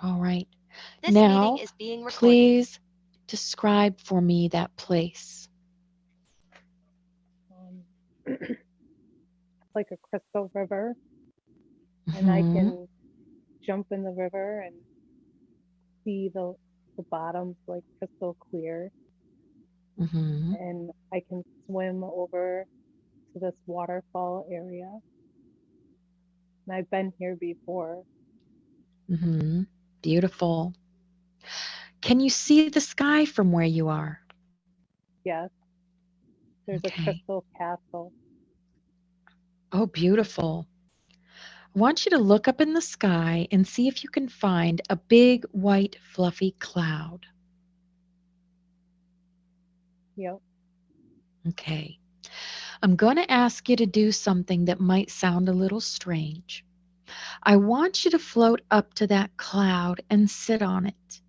All right. This meeting Now, is being recorded. please describe for me that place. Um, it's like a crystal river, and I Hmm. can jump in the river and see the bottom's like crystal clear, Hmm. and I can swim over to this waterfall area. And I've been here before. Hmm. Beautiful. Can you see the sky from where you are? Yes, there's a Okay. crystal castle. Oh, beautiful. I want you to look up in the sky and see if you can find a big white fluffy cloud. Yep. Okay. I'm going to ask you to do something that might sound a little strange. I want you to float up to that cloud and sit on it.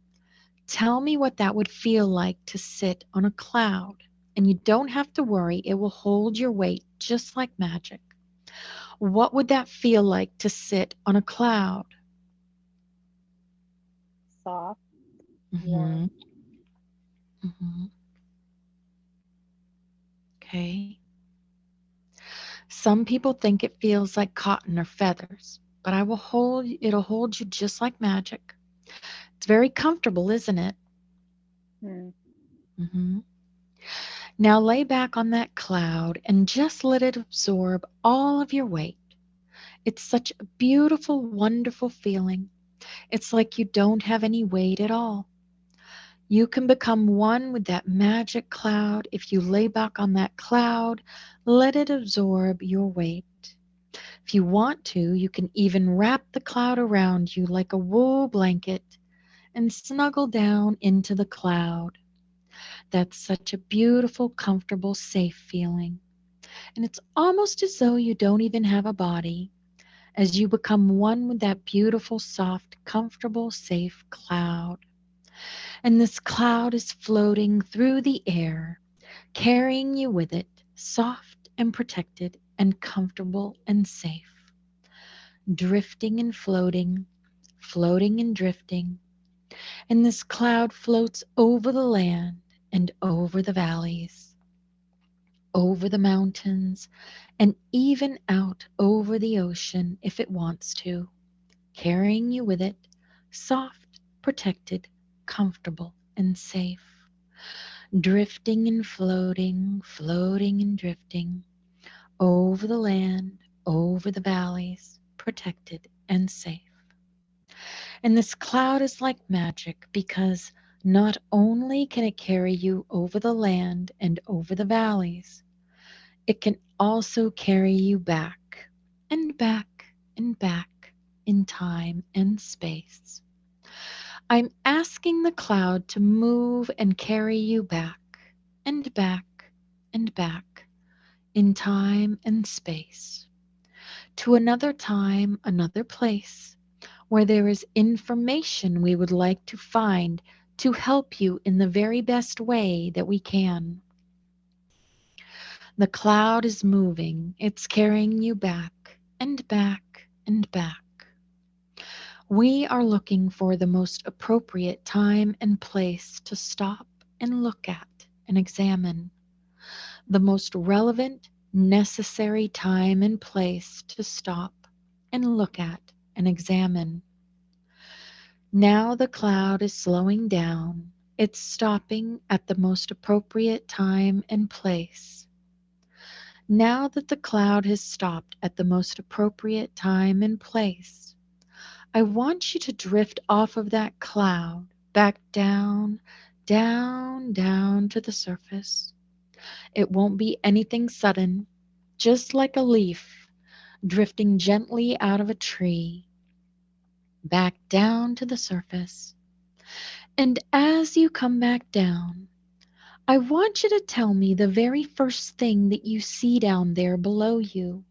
Tell me what that would feel like to sit on a cloud. And you don't have to worry, it will hold your weight just like magic. What would that feel like to sit on a cloud? Soft, Hmm. warm. Hmm. Okay. Some people think it feels like cotton or feathers, but it'll hold you just like magic. It's very comfortable, isn't it? Hmm. Hmm. Now lay back on that cloud and just let it absorb all of your weight. It's such a beautiful, wonderful feeling. It's like you don't have any weight at all. You can become one with that magic cloud if you lay back on that cloud, let it absorb your weight. If you want to, you can even wrap the cloud around you like a wool blanket and snuggle down into the cloud. That's such a beautiful, comfortable, safe feeling. And it's almost as though you don't even have a body as you become one with that beautiful, soft, comfortable, safe cloud. And this cloud is floating through the air, carrying you with it, soft and protected and comfortable and safe, drifting and floating, floating and drifting. And this cloud floats over the land and over the valleys, over the mountains, and even out over the ocean if it wants to, carrying you with it, soft, protected, comfortable, and safe, drifting and floating, floating and drifting over the land, over the valleys, protected and safe. And this cloud is like magic because not only can it carry you over the land and over the valleys, it can also carry you back and back and back in time and space. I'm asking the cloud to move and carry you back and back and back in time and space to another time, another place where there is information we would like to find to help you in the very best way that we can. The cloud is moving, it's carrying you back and back and back. We are looking for the most appropriate time and place to stop and look at and examine. The most relevant, necessary time and place to stop and look at and examine. Now the cloud is slowing down. It's stopping at the most appropriate time and place. Now that the cloud has stopped at the most appropriate time and place, I want you to drift off of that cloud back down, down, down to the surface. It won't be anything sudden, just like a leaf drifting gently out of a tree, back down to the surface. And as you come back down, I want you to tell me the very first thing that you see down there below you,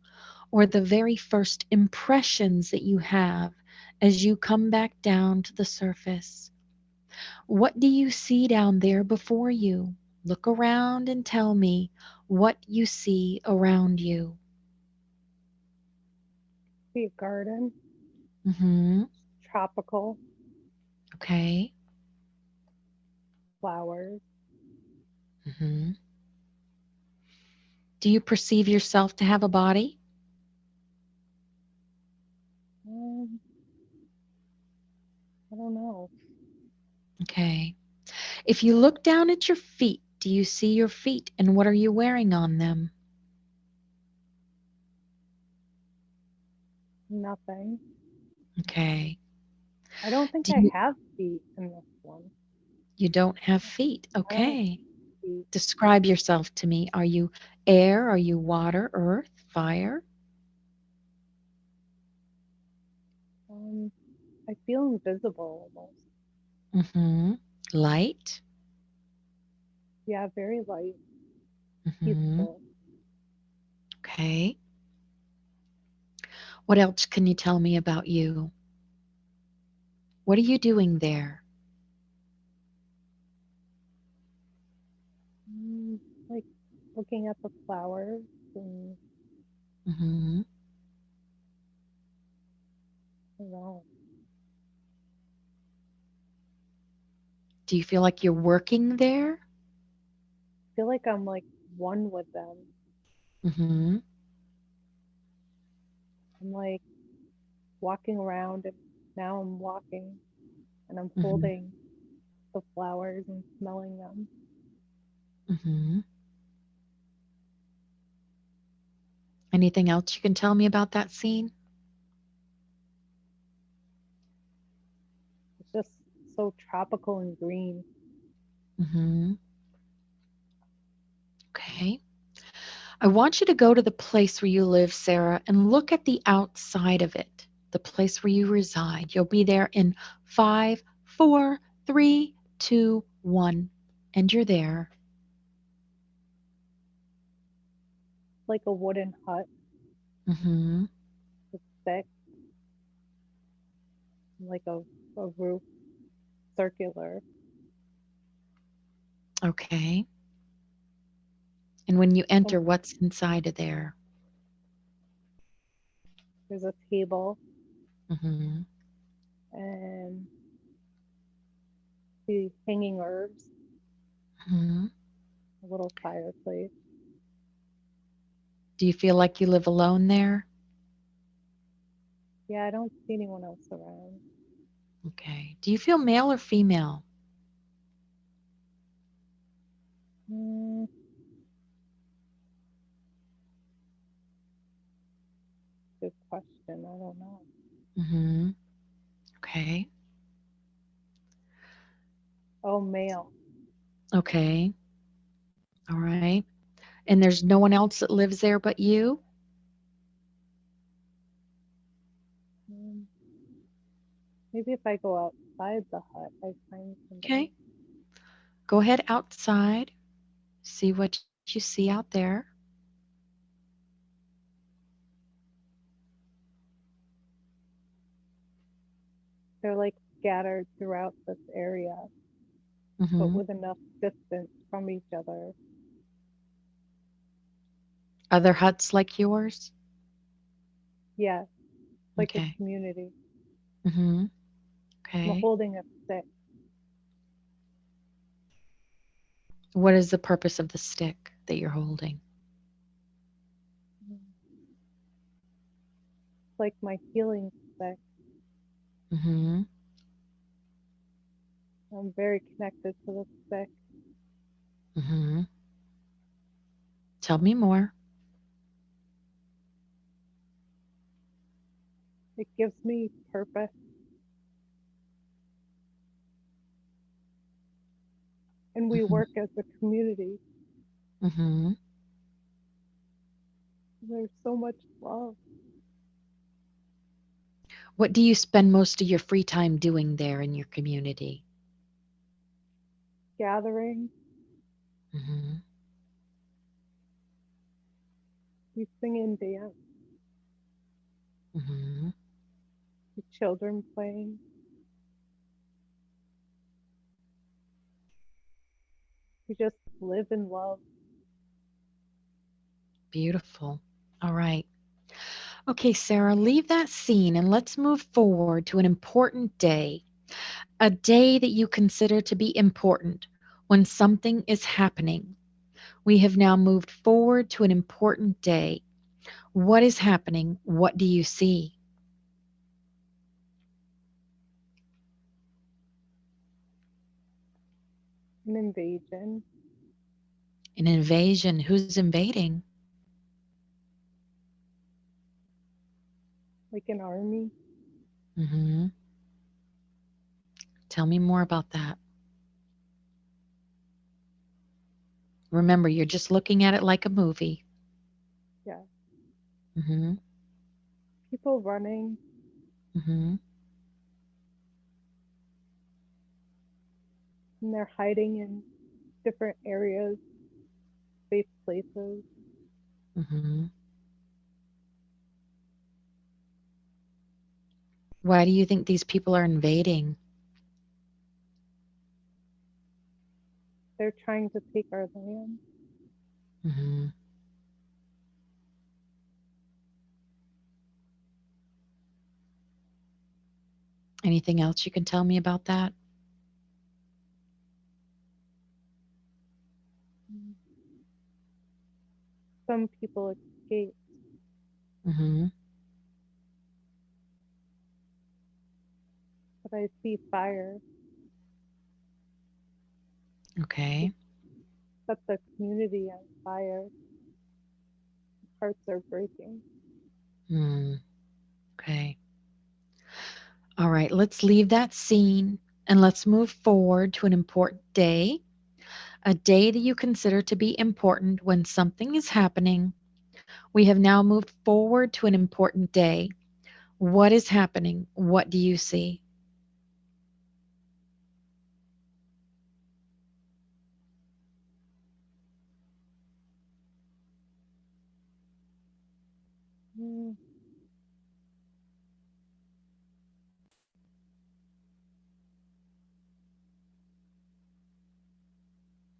or the very first impressions that you have as you come back down to the surface. What do you see down there before you? Look around and tell me what you see around you. See a garden, Hmm. tropical. Okay. flowers. Hmm. Do you perceive yourself to have a body? Um, I don't know. Okay. If you look down at your feet, do you see your feet and what are you wearing on them? Nothing. Okay. I don't think Do I you have feet in this one. you don't have feet. I don't Okay. see feet. Describe yourself to me. Are you air? Are you water, earth, fire? Um, I feel invisible almost. Mhm. Light? Yeah, very light, Mhm. peaceful. Okay. What else can you tell me about you? What are you doing there? Like looking at the flowers and Mhm. I don't know. Do you feel like you're working there? I feel like I'm like one with them. Mhm. I'm like walking around and now I'm walking and I'm Mhm. holding the flowers and smelling them. Mhm. Anything else you can tell me about that scene? It's just so tropical and green. Mhm. Okay. I want you to go to the place where you live, Sarah, and look at the outside of it, the place where you reside. You'll be there in 5, 4, 3, 2, 1, and you're there. Like a wooden hut Mhm. with thick, like a roof, circular. Okay. And when you Um, enter, what's inside of there? there's a table Mhm. and the hanging herbs, Mhm. a little fireplace. Do you feel like you live alone there? Yeah, I don't see anyone else around. Okay. Do you feel male or female? Mm, good question. I don't know. Mhm. Okay. Oh, male. Okay. All right. And there's no one else that lives there but you? Mm, maybe if I go outside the hut, I find Okay. somebody. Go ahead outside. See what you see out there. They're like scattered throughout this area, but Mhm. with enough distance from each other. Other huts like yours? Yeah, like a Okay. community. Mhm. I'm Okay. holding a stick, What is the purpose of the stick that you're holding? mm, like my healing stick. Mhm. I'm very connected to the stick. Mhm. Tell me more. It gives me purpose, and we Mhm. work as a community. Mhm. There's so much love, What do you spend most of your free time doing there in your community? gathering. Mhm. We sing and dance. Mhm. The children playing. We just live in love. Beautiful. All right. Okay, Sarah, leave that scene and let's move forward to an important day. A day that you consider to be important when something is happening. We have now moved forward to an important day. What is happening? What do you see? An invasion, An invasion. Who's invading? like an army. Hmm. Tell me more about that. Remember, you're just looking at it like a movie. Yeah, Hmm. people running, Hmm. and they're hiding in different areas, safe places. Hmm. Why do you think these people are invading? They're trying to take our land. Hmm. Anything else you can tell me about that? Mm. Some people escape, Hmm. but I see fire. Okay. It set the community on fire. Hearts are breaking. Mm, okay. All right. Let's leave that scene and let's move forward to an important day. A day that you consider to be important when something is happening. We have now moved forward to an important day. What is happening? What do you see? Mm.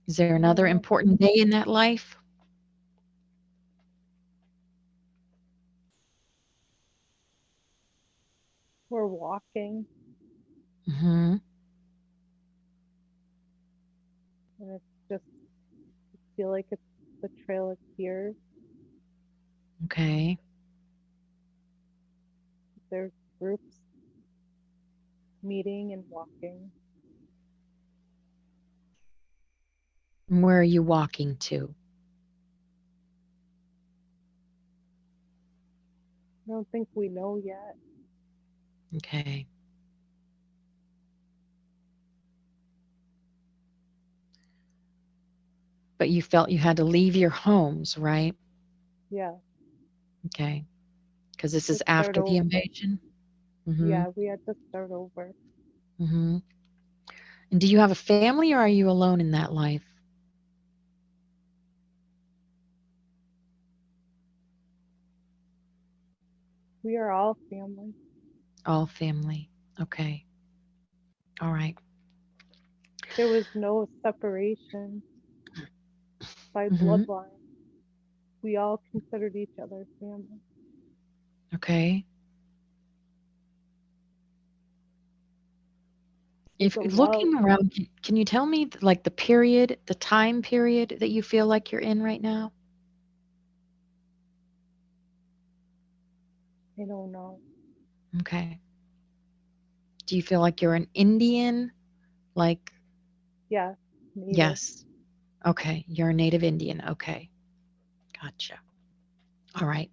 Is there I don't another know. important day in that life? We're walking, Hmm. and it's just feel like it's the trail of tears. Okay. There's groups meeting and walking. Where are you walking to? I don't think we know yet. Okay. But you felt you had to leave your homes, right? Yeah, Okay. Because this to is start after the over. invasion. Hmm. Yeah, we had to start over. Hmm. And do you have a family or are you alone in that life? We are all family. All family. Okay. All right. There was no separation by Hmm. bloodline. We all considered each other family. Okay. There's If a love. looking around, can you tell me like the period, the time period that you feel like you're in right now? I don't know. Okay. Do you feel like you're an Indian? Like, Yeah, native. yes. Okay. You're a native Indian. Okay. Gotcha. All right.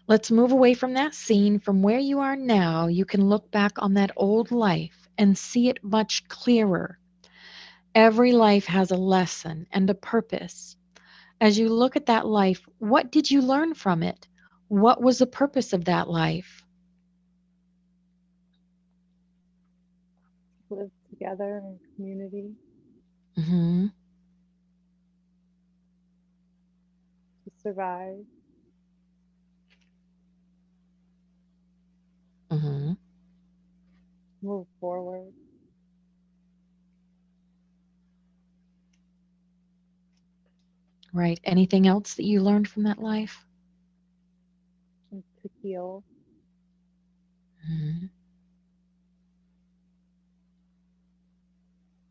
Let's move away from that scene. From where you are now, you can look back on that old life and see it much clearer. Every life has a lesson and a purpose. As you look at that life, what did you learn from it? What was the purpose of that life? Live together in community Hmm. to survive, Hmm. move forward, Right. Anything else that you learned from that life? and to heal. Hmm.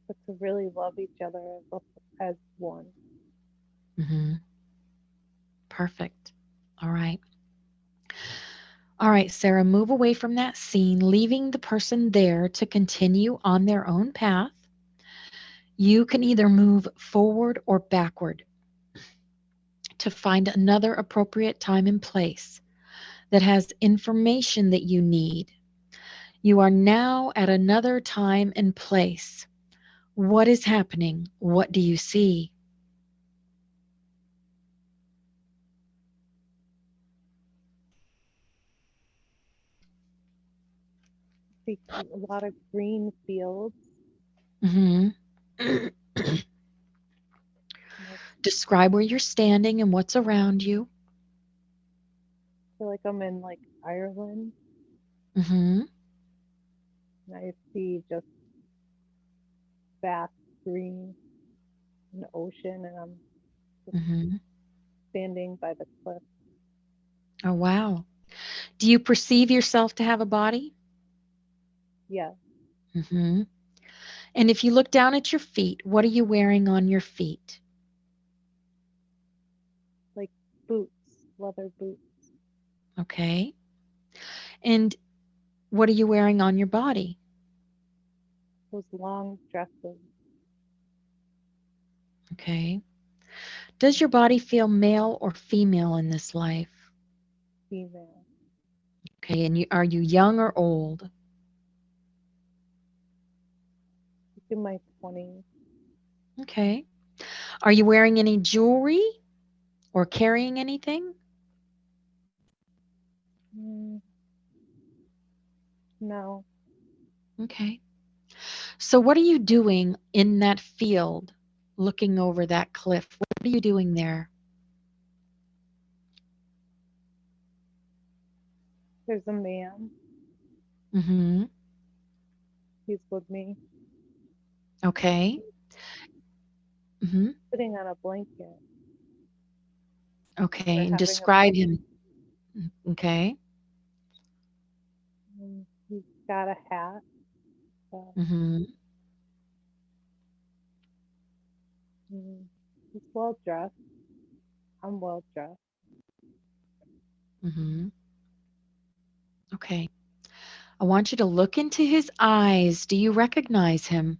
but to really love each other as one. Hmm. Perfect. All right. All right, Sarah, move away from that scene, leaving the person there to continue on their own path. You can either move forward or backward to find another appropriate time and place that has information that you need. You are now at another time and place. What is happening? What do you see? See a lot of green fields. Hmm. And I Describe where you're standing and what's around you. feel like I'm in like Ireland, Hmm. and I see just vast green and ocean, and I'm just Hmm. standing by the cliff. Oh, wow. Do you perceive yourself to have a body? Yeah, Hmm. And if you look down at your feet, what are you wearing on your feet? like boots, leather boots, Okay. And what are you wearing on your body? those long dresses. Okay. Does your body feel male or female in this life? Female. Okay. And are you young or old? Like in my 20s. Okay. Are you wearing any jewelry or carrying anything? Mm, no, Okay. So, what are you doing in that field looking over that cliff? What are you doing there? there's a man. Hmm. He's with me. Okay. He's Hmm. sitting on a blanket. Okay. We're And having a describe blanket. him. Okay. He's got a hat. Uh, Hmm. he's well dressed. I'm well dressed. Hmm. Okay. I want you to look into his eyes. Do you recognize him?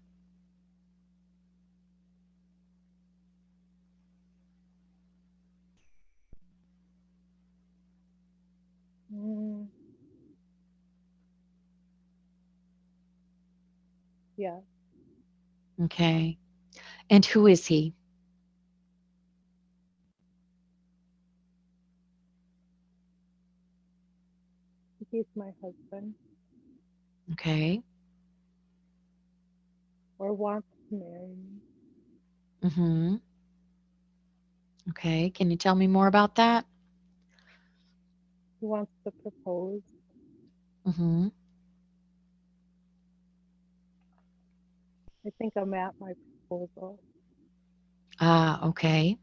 Mm, yeah, Okay. And who is he? he's my husband, Okay. or wants to marry me. Hmm. Okay. Can you tell me more about that? He wants to propose. Hmm. I think I'm at my proposal. Ah, okay.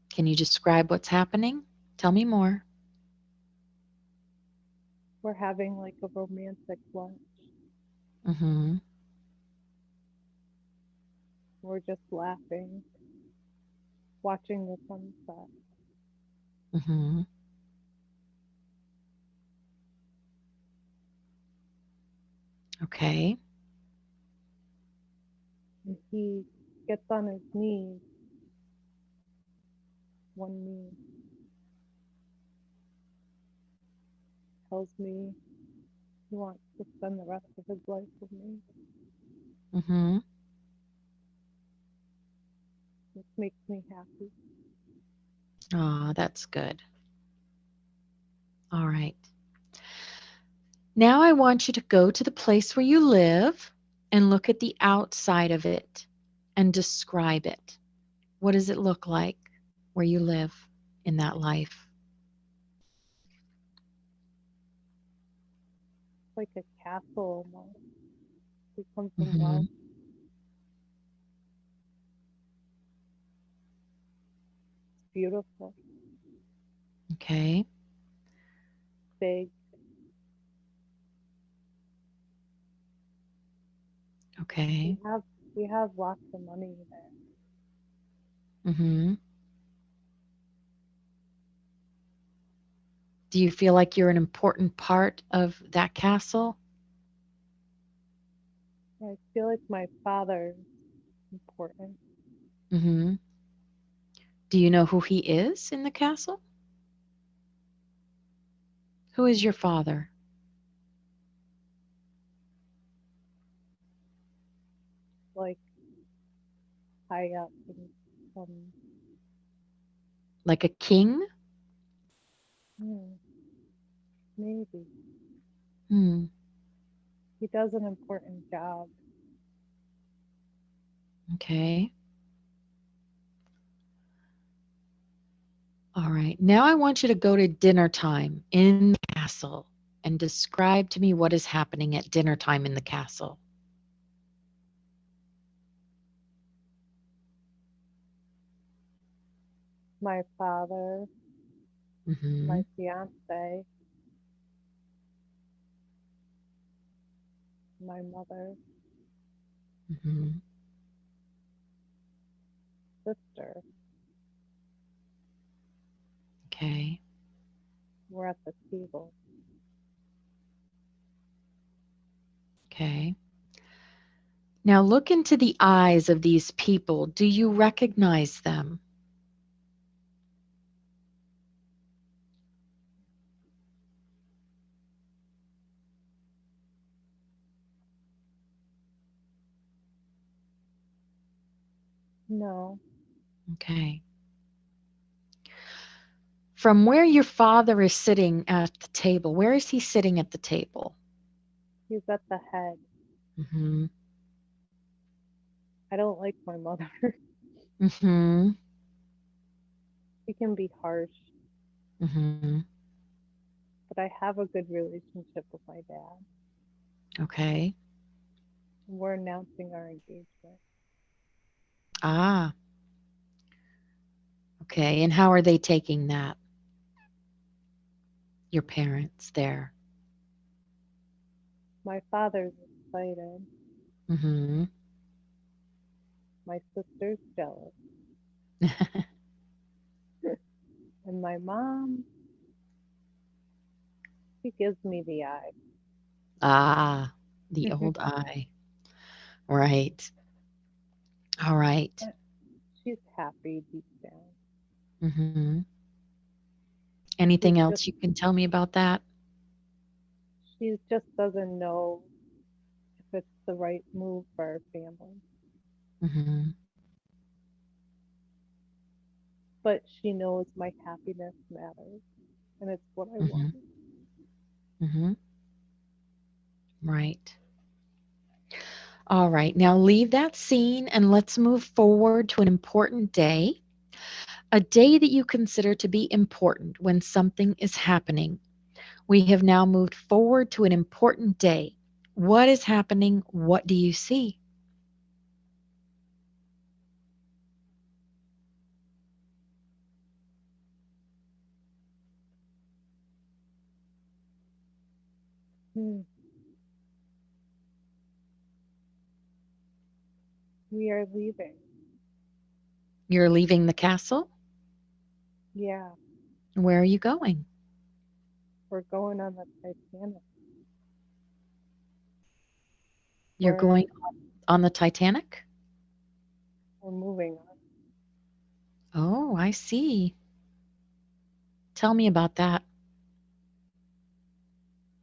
Can you describe what's happening? Tell me more. We're having like a romantic lunch. Hmm. We're just laughing, watching the sunset. Hmm. Okay. And he gets on his knees, one knee, tells me he wants to spend the rest of his life with me, Hmm. which makes me happy. Ah, that's good. All right. Now I want you to go to the place where you live and look at the outside of it and describe it. What does it look like where you live in that life? It's like a castle almost. We come from Hmm. love. It's beautiful, Okay. big, We Okay. have we have lots of money there. Mm-hmm. Do you feel like you're an important part of that castle? I feel like my father's important. Mm-hmm. Do you know who he is in the castle? Who is your father? Like high up and um Like a king? hmm, maybe Hmm. he does an important job. Okay. All right. Now I want you to go to dinner time in the castle and describe to me what is happening at dinner time in the castle. My father, Mm-hmm. my fiance, my mother, Mm-hmm. sister Okay. were at the table. Okay. Now look into the eyes of these people. Do you recognize them? No, Okay. From where your father is sitting at the table, where is he sitting at the table? he's at the head. Mm-hmm. I don't like my mother. Mm-hmm. She can be harsh, Mm-hmm. but I have a good relationship with my dad. Okay. We're announcing our engagement. Ah, okay. And how are they taking that? Your parents there. My father's excited. Mm-hmm. My sister's jealous. And my mom, she gives me the eye. Ah, the old eye. Right. All right. But she's happy deep down. Mm-hmm. Anything She's else just you can tell me about that? she just doesn't know if it's the right move for our family. Mm-hmm. But she knows my happiness matters and it's what I Mm-hmm. want. Mm-hmm. Right. All right. Now leave that scene and let's move forward to an important day. A day that you consider to be important when something is happening. We have now moved forward to an important day. What is happening? What do you see? Hmm. We are leaving. You're leaving the castle? Yeah, Where are you going? we're going on the Titanic. You're We're going on the Titanic? we're moving on. Oh, I see. Tell me about that.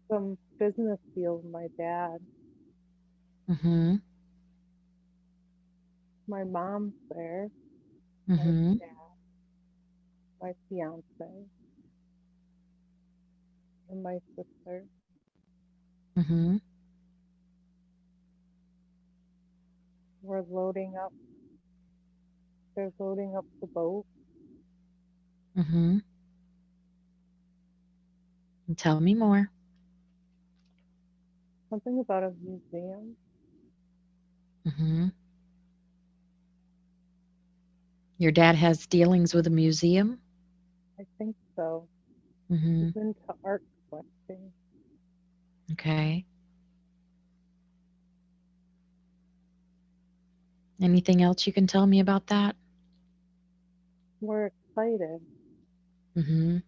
Some business deal with my dad. Mhm. My mom's there. My Mhm. dad, my fiance, and my sister. Mhm. We're loading up. They're loading up the boat. Mhm. Tell me more. Something about a museum. Mhm. Your dad has dealings with a museum? I think so. He's Mhm. into art collecting. Okay. Anything else you can tell me about that? We're excited. Mhm.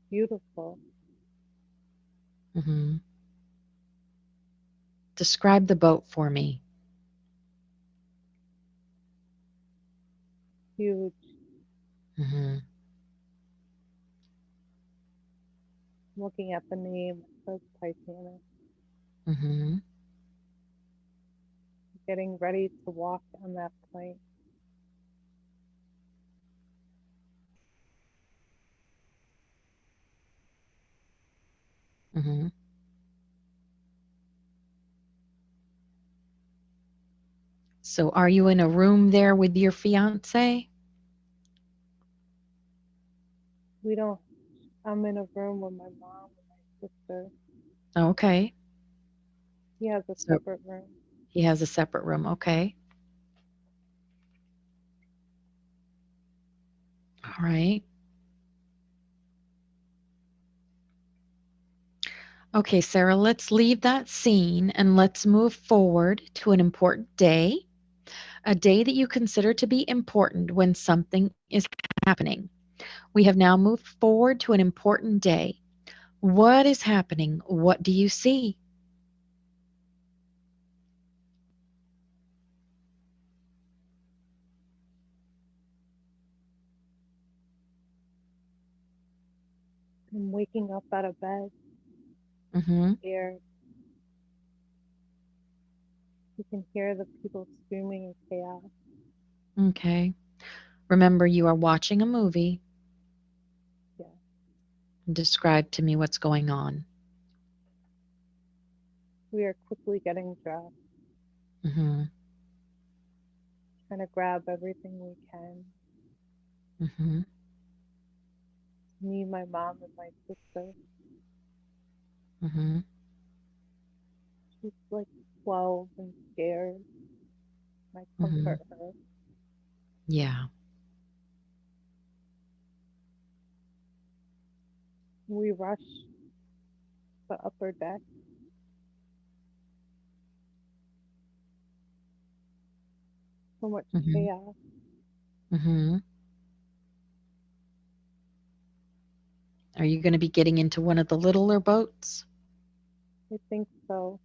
Beautiful. Mhm. Describe the boat for me. Huge. Mhm. Looking at the name, it says Titanic. Mhm. Getting ready to walk on that plank. Mhm. So are you in a room there with your fiance? We don't, I'm in a room with my mom and my sister. Okay. He has a So separate room. he has a separate room. Okay. All right. Okay, Sarah, let's leave that scene and let's move forward to an important day, a day that you consider to be important when something is happening. We have now moved forward to an important day. What is happening? What do you see? I'm waking up out of bed, Mhm. scared. You can hear the people screaming in chaos. Okay. Remember, you are watching a movie. Yeah. Describe to me what's going on. We are quickly getting dressed, Mhm. trying to grab everything we can. Mhm. Me, my mom, and my sister. Mhm. She's like 12 and scared. I Mhm. comfort her. Yeah. We rush the upper deck. So much Mhm. chaos. Mhm. Are you going to be getting into one of the littler boats? I think so.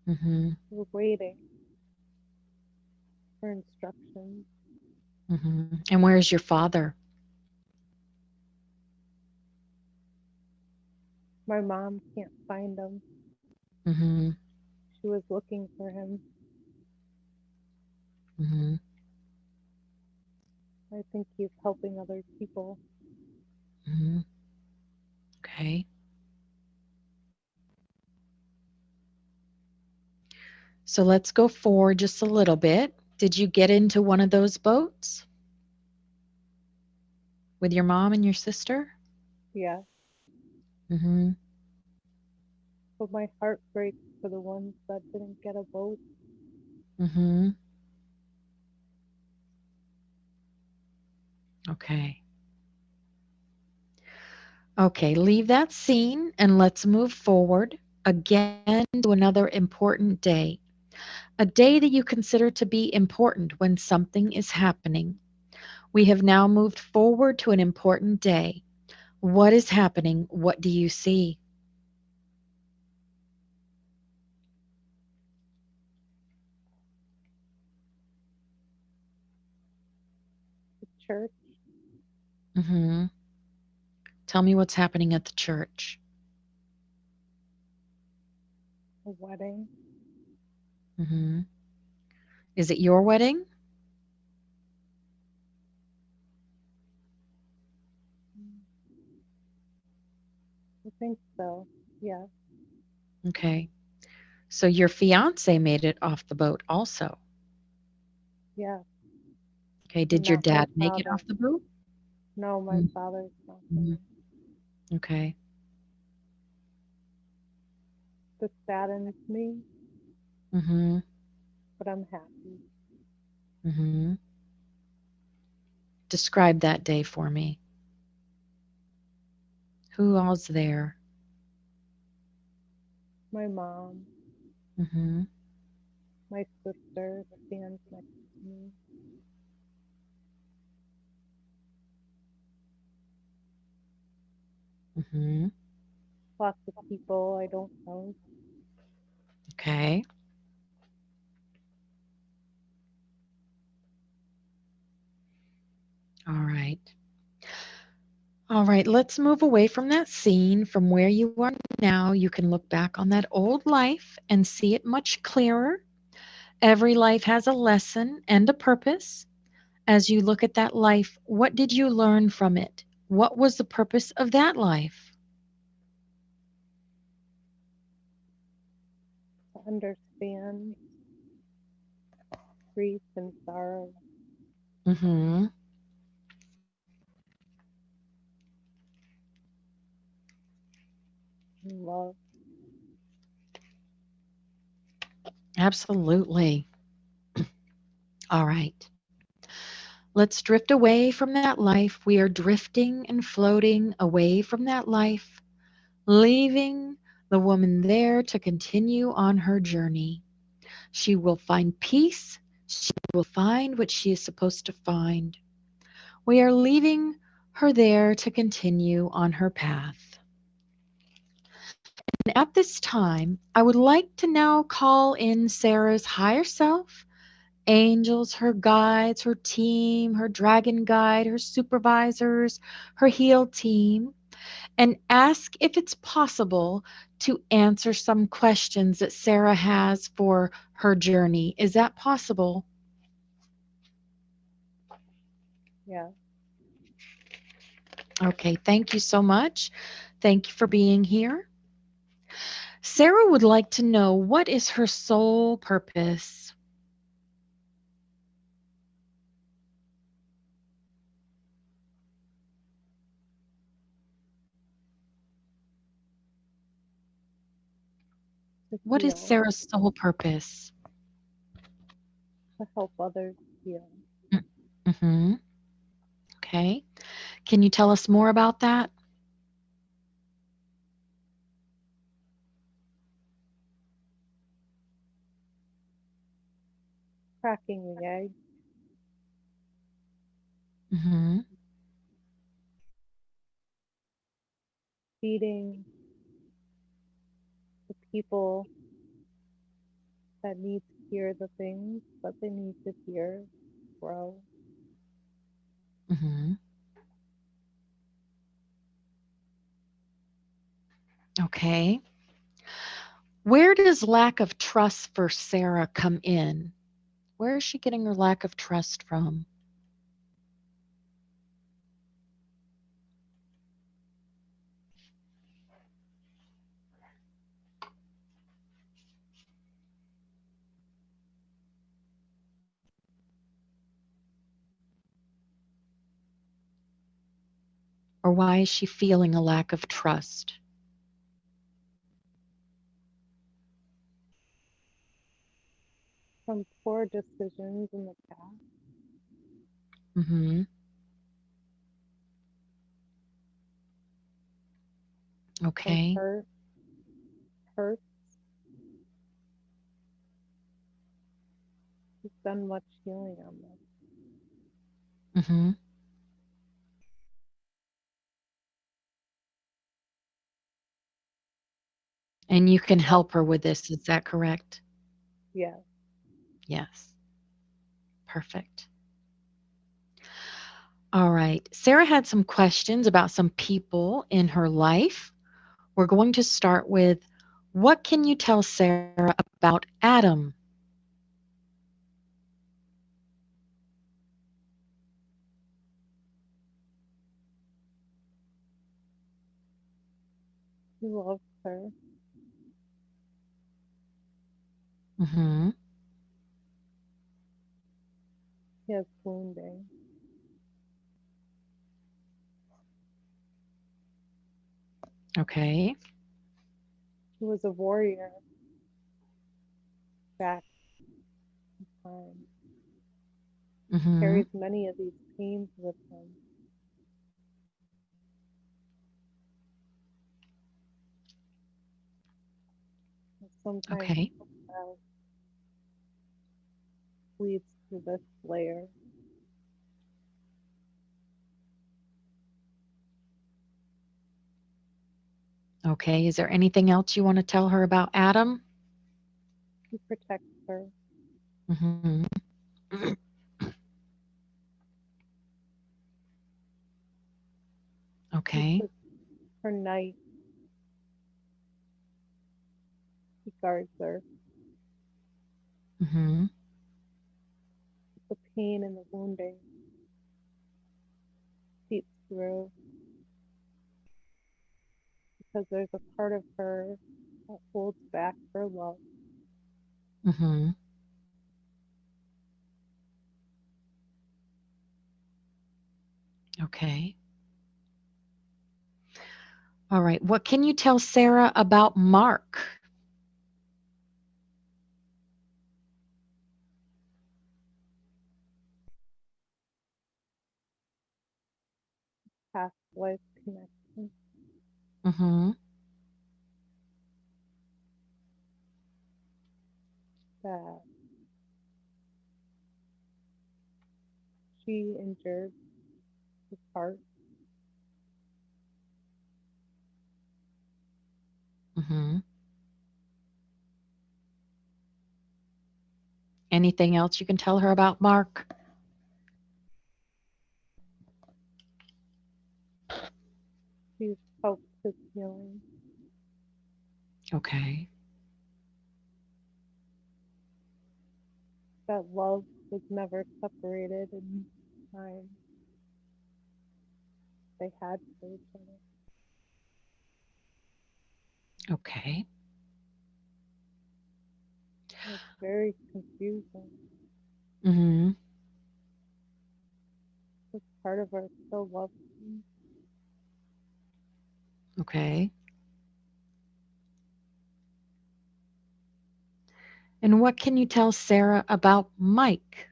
Mhm. We're waiting for instructions. Mhm. And where's your father? My mom can't find him. Mhm. She was looking for him. Mhm. I think he's helping other people. Mhm. Okay. So let's go forward just a little bit. Did you get into one of those boats with your mom and your sister? Yeah. Mhm. But my heart breaks for the ones that didn't get a boat. Mhm. Okay. Okay, leave that scene and let's move forward again to another important day. A day that you consider to be important when something is happening. We have now moved forward to an important day. What is happening? What do you see? The church, Mhm. Tell me what's happening at the church. a wedding. Mhm. Is it your wedding? I think so. Yeah. Okay. So your fiance made it off the boat also. Yeah. Okay. But Did your not my dad make it father. off the boat? No, my Mm, father's not mhm. going. Okay. This saddens me, Mhm. but I'm happy. Mhm. Describe that day for me. Who all's there? My mom, Mhm. My sister stands next to me. Mm-hmm. Lots of people I don't know. Okay. All right. All right. Let's move away from that scene. From where you are now, you can look back on that old life and see it much clearer. Every life has a lesson and a purpose. As you look at that life, what did you learn from it? What was the purpose of that life? To understand grief and sorrow Mm-hmm. and love. Absolutely. All right. Let's drift away from that life. We are drifting and floating away from that life, leaving the woman there to continue on her journey. She will find peace. She will find what she is supposed to find. We are leaving her there to continue on her path. And at this time, I would like to now call in Sarah's higher self, angels, her guides, her team, her dragon guide, her supervisors, her heal team, and ask if it's possible to answer some questions that Sarah has for her journey. Is that possible? Yeah. Okay, thank you so much. Thank you for being here. Sarah would like to know, what is her sole purpose? To What is heal, Sarah's sole purpose? to help others heal. Mm-hmm. Okay. Can you tell us more about that? Cracking the egg, Mm-hmm. feeding the people that need to hear the things that they need to hear, grow. Mm-hmm. Okay. Where does lack of trust for Sarah come in? Where is she getting her lack of trust from? Or why is she feeling a lack of trust? From poor decisions in the past, Mm-hmm. from Okay. hurt, she's done much healing on this. Mm-hmm. And you can Well, help her with this. Is that correct? yeah, Yes. Perfect. All right. Sarah had some questions about some people in her life. We're going to start with, what can you tell Sarah about Adam? he loves her. Mm-hmm. He has wounding. Okay. He was a warrior back in time. Mm-hmm. Carries many of these pains with him. Sometimes Okay. out. leads to this layer. Okay. Is there anything else you want to tell her about Adam? He protects her. Hmm. He's Okay. her knight. He guards her. Hmm. The pain and the wounding seeps through because there's a part of her that holds back her love. Hmm. Okay. All right. What can you tell Sarah about Mark? Past life connection Hmm. that she injured his heart. Hmm. Anything else you can tell her about Mark? She's helped his healing. Okay. That love was never separated in time. They had for each other. Okay. It's very confusing. Hmm. This part of her still loves him. Okay. And what can you tell Sarah about Mike?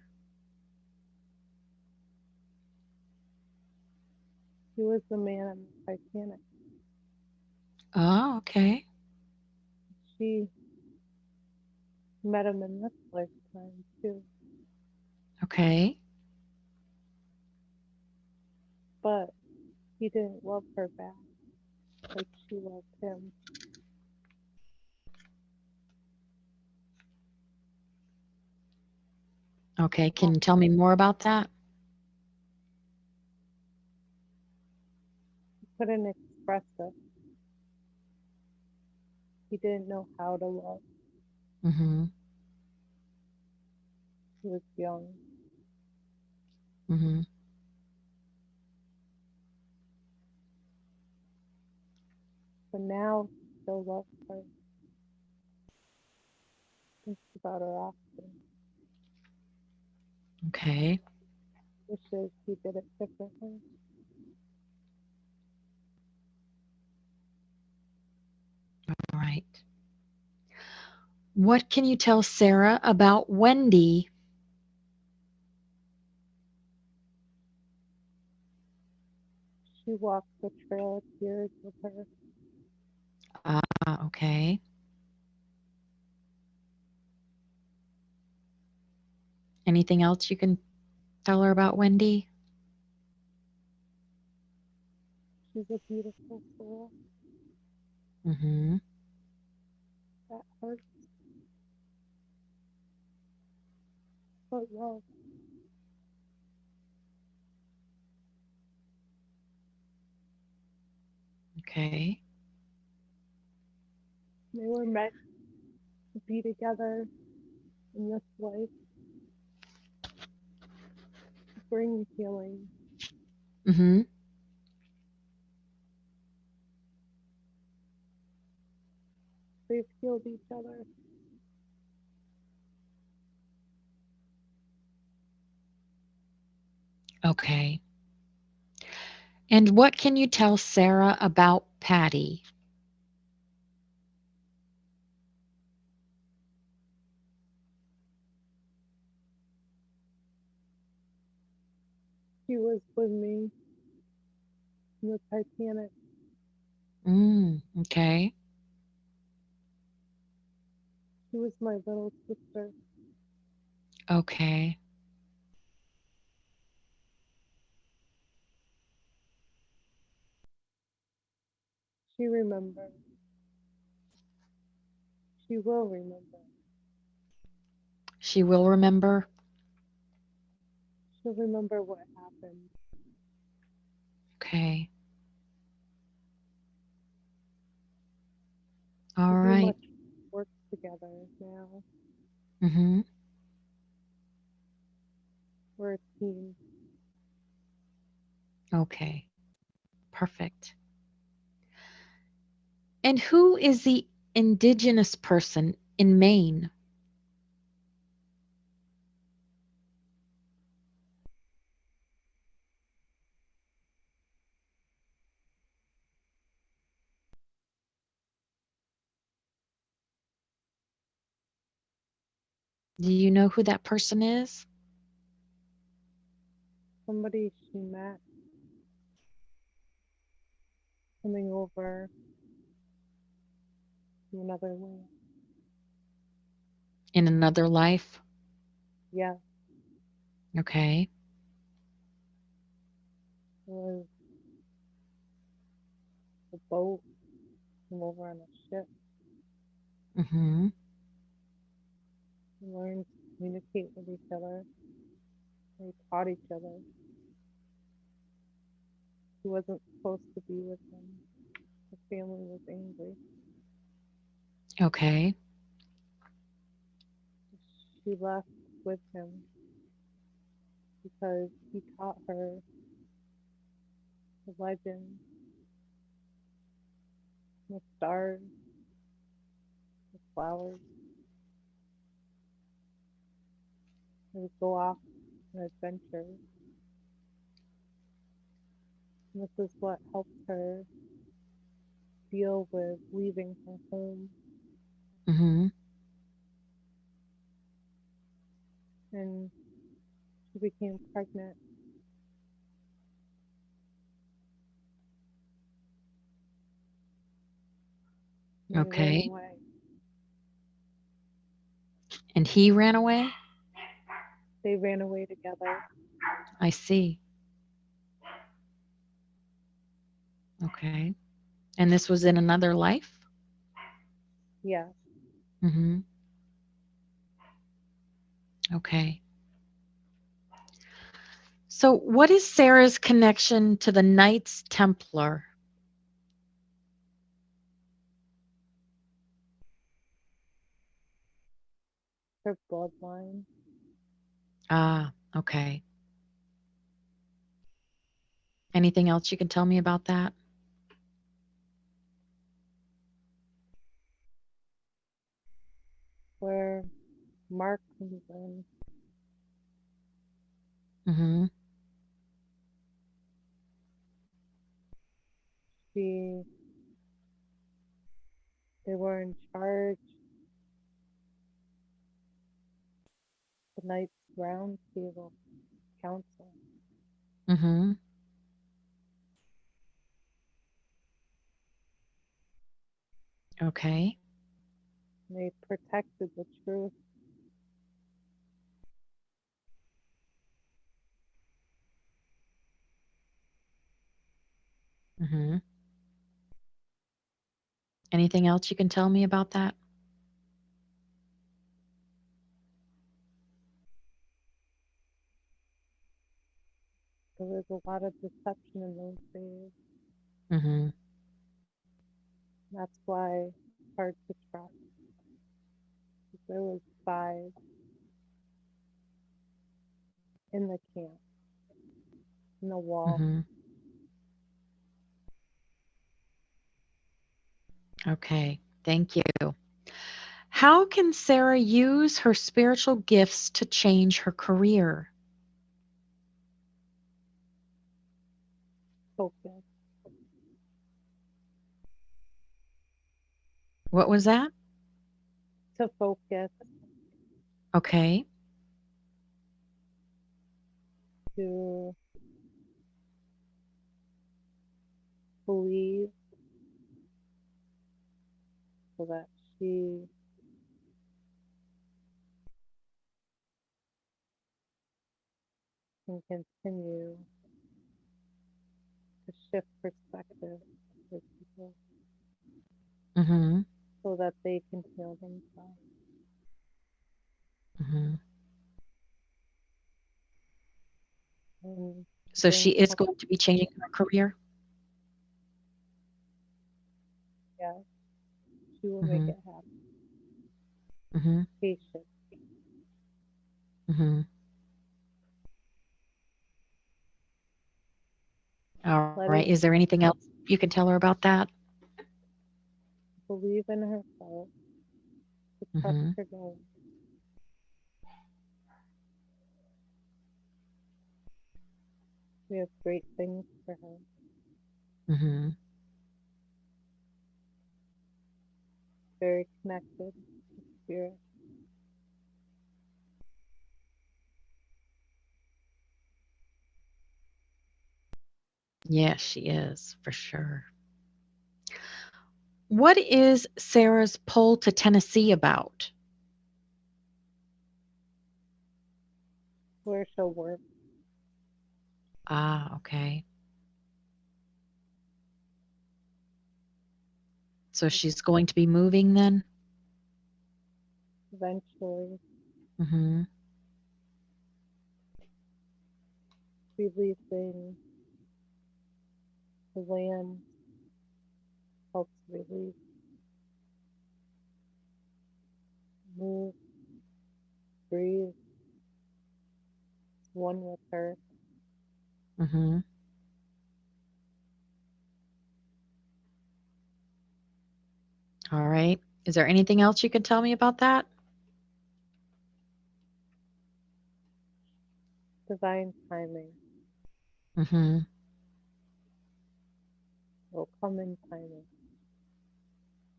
He was the man in the Titanic. Oh, okay. She met him in this lifetime too, Okay. but he didn't love her back like she loved him. Okay. Can you tell me more about that? He couldn't express it. He didn't know how to love. Hmm. He was young, Hmm. but now he still loves her. Thinks about her often. Okay. Wishes he did it differently. All right. What can you tell Sarah about Wendy? She walked the trail of tears with her. Ah, okay. Anything else you can tell her about Wendy? She's a beautiful soul Hmm. that hurts but love. Okay. They were meant to be together in this life, to bring healing. Hmm. They've healed each other. Okay. And what can you tell Sarah about Patty? She was with me in the Titanic. Okay. She was my little sister. Okay. She remembers. She will remember. She will remember. She'll remember what happened. Okay. All We do right. much work together now. Mm-hmm. We're a team. Okay. Perfect. And who is the indigenous person in Maine? Do you know who that person is? Somebody she met coming over from another land. In another life? Yeah, Okay. it was a boat came over on a ship. Mm-hmm. We learned to communicate with each other. We taught each other. She wasn't supposed to be with him. The family was angry. Okay. She left with him because he taught her the legend, the stars, the flowers. They would go off on adventures. And this is what helped her deal with leaving her home. Mm-hmm. And she became pregnant. And they ran Okay. away. And he ran away? They ran away together. I see. Okay. And this was in another life? Yeah. Mm-hmm. Okay. So, what is Sarah's connection to the Knights Templar? Her bloodline, Ah, okay. Anything else you can tell me about that? where Mark comes in. Mm-hmm. She, they were in charge of the Knights Round Table Council. Mm-hmm. Okay. And they protected the truth. Mm-hmm. Anything else you can tell me about that? There was a lot of deception in those days. Mm-hmm. That's why it's hard to trust. There was spies in the camp, in the wall. Mm-hmm. Okay. Thank you. How can Sarah use her spiritual gifts to change her career? Focus What was that? to focus, Okay. to believe so that she can continue to shift perspective for people Mhm. so that they can heal themselves. Mhm. And So she bring is hope. going to be changing her career? Yes, she will make Mhm. it happen. Mhm. Patient. Mhm. All right. Is there Letting anything else you can tell her about that? believe in herself, to trust Mhm. her goals. We have great things for her. Mhm. Very connected to spirit. Yes, she is for sure. What is Sarah's pull to Tennessee about? Where she'll work. Ah, okay. So she's going to be moving then? Eventually, Mhm. releasing the land helps release, move, breathe, one with her. Mhm. All right. Is there anything else you can tell me about that? Divine timing Mhm. will come in timing.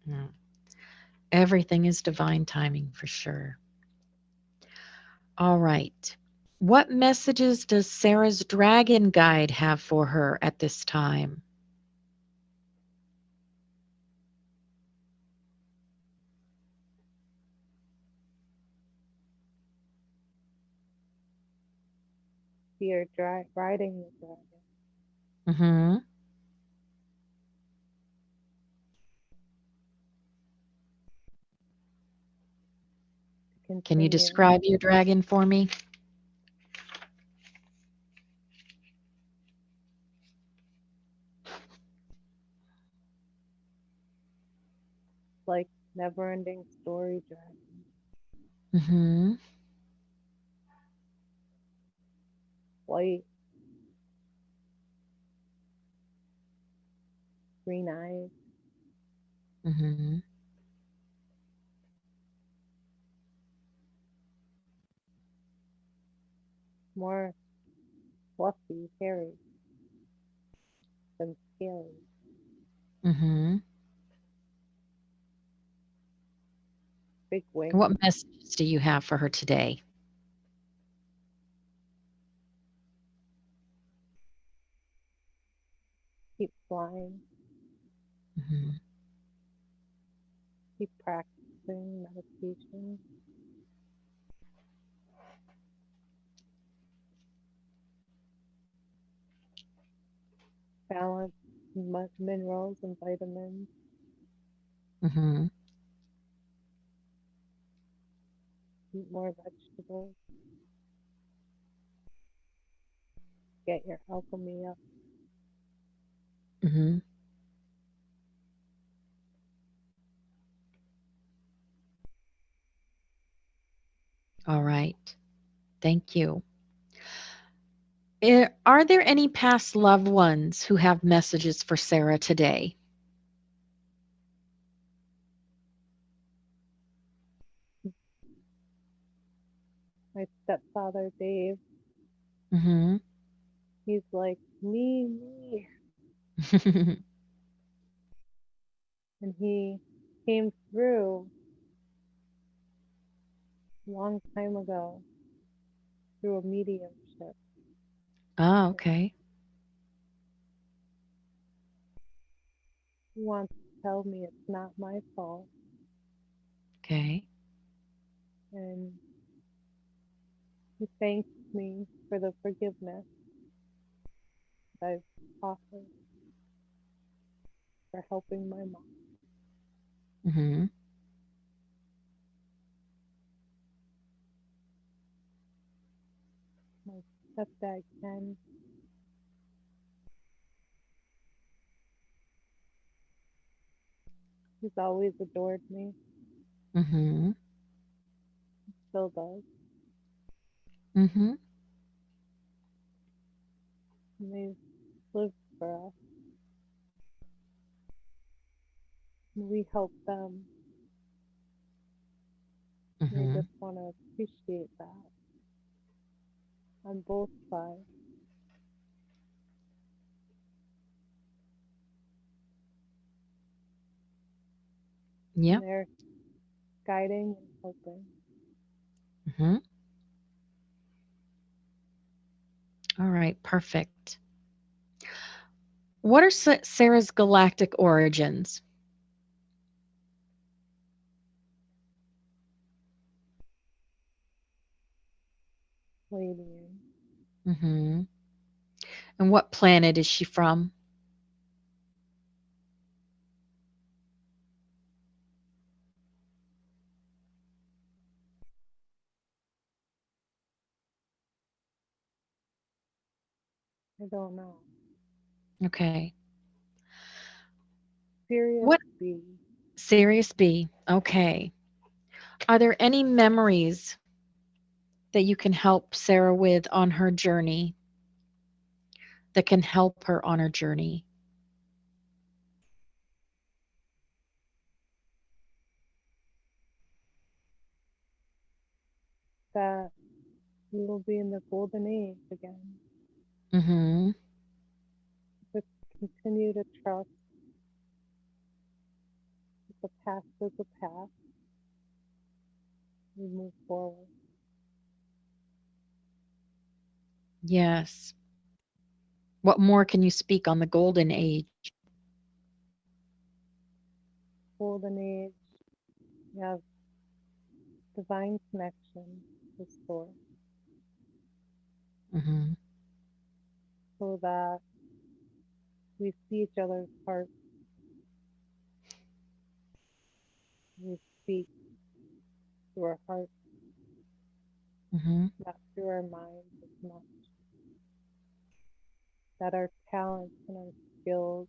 Yeah. Everything is divine timing for sure. All right. What messages does Sarah's dragon guide have for her at this time? Fear riding the dragon. Mhm. To Can you continue describe your dragon for me? like never ending story dragon. Mhm. White, green eyes, Mhm. more fluffy, hairy than scaly. Mhm. Big wings. What messages do you have for her today? Keep flying. Mhm. Keep practicing meditation. Balance minerals and vitamins. Mhm. Eat more vegetables. Get your alchemy up. Mhm. All right. Thank you. Are there any past loved ones who have messages for Sarah today? My stepfather, Dave, Mhm. he's like, me. And he came through a long time ago through a mediumship. Ah, And okay. he wants to tell me it's not my fault. Okay. And he thanks me for the forgiveness that I've offered for helping my mom. Mhm. My stepdad Ken, he's always adored me, Mhm. still does. Mhm. And they've lived for us. And we help them. And I Mhm. just want to appreciate that on both sides. And Yep. they're guiding and helping. Mhm. All right, perfect. What are Sarah's galactic origins? Waiting. Mhm. And what planet is she from? I don't know. Okay. Serious What B. Sirius B? Okay. Are there any memories that you can help Sarah with on her journey that can help her on her journey? That we will be in the golden age again. Mhm. But continue to trust that the past is the past. We move forward. Yes. What more can you speak on the golden age? Golden age, we have divine connection with source Mhm. so that we see each other's hearts. We speak through our hearts, Mhm. not through our minds as much. That our talents and our skills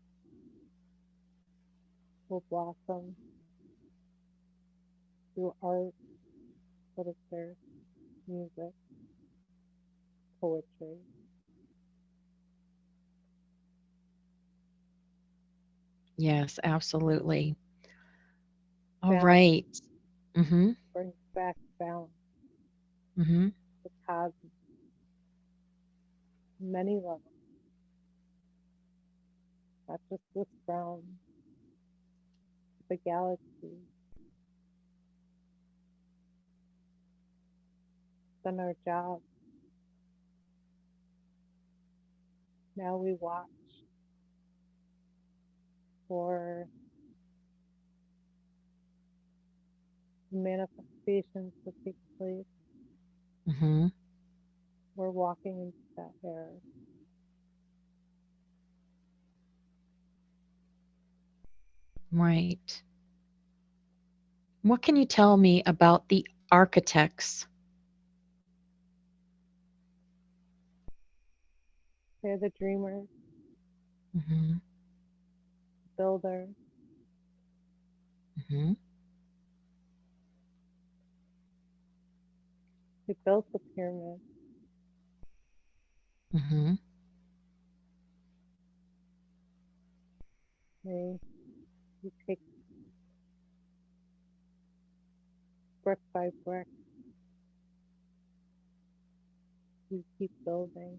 will blossom through art, literature, music, poetry, Yes, absolutely. All balance, right. Mhm. brings back balance, Mhm. the cosmos, many levels, not just this realm, the galaxy, then our job. Now we watch for manifestations to take place. Mhm. We're walking into that era. Right. What can you tell me about the architects? They're the dreamers, Mhm. builders. Mhm. They built the pyramid. Mhm. They you take brick by brick. You keep building